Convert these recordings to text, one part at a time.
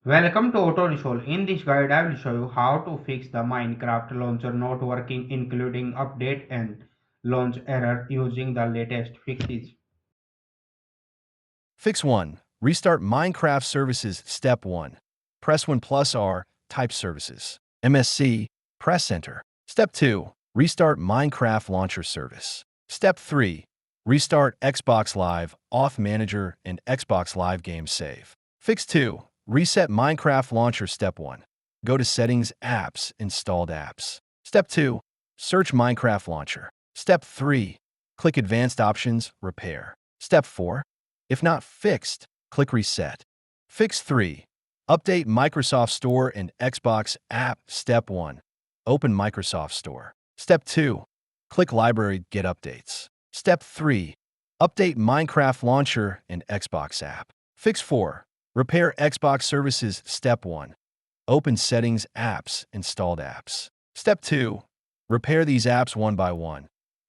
Welcome to Auto Resolve. In this guide, I will show you how to fix the Minecraft launcher not working, including update and launch error using the latest fixes. Fix 1. Restart Minecraft Services Step 1. Press 1 plus R, type services. MSC, press Enter. Step 2. Restart Minecraft Launcher Service. Step 3. Restart Xbox Live, Auth Manager, and Xbox Live Game Save. Fix 2. Reset Minecraft Launcher Step 1. Go to Settings, Apps, Installed Apps. Step 2. Search Minecraft Launcher. Step 3. Click Advanced Options, Repair. Step 4. If not fixed, click Reset. Fix 3. Update Microsoft Store and Xbox app. Step 1. Open Microsoft Store. Step 2. Click Library, Get Updates. Step 3. Update Minecraft Launcher and Xbox app. Fix 4. Repair Xbox Services. Step 1. Open Settings, Apps, Installed Apps. Step 2. Repair these apps one by one.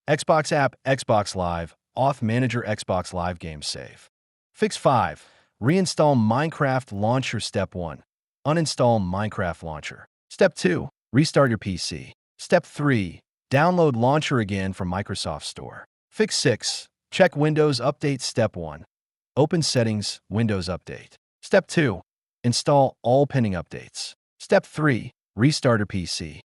Xbox app, Xbox Live, Auth Manager, Xbox Live Game Save. Fix 5. Reinstall Minecraft Launcher. Step 1. Uninstall Minecraft Launcher. Step 2. Restart your PC. Step 3. Download Launcher again from Microsoft Store. Fix 6. Check Windows Update. Step 1. Open Settings, Windows Update. Step 2. Install all pending updates. Step 3. Restart your PC.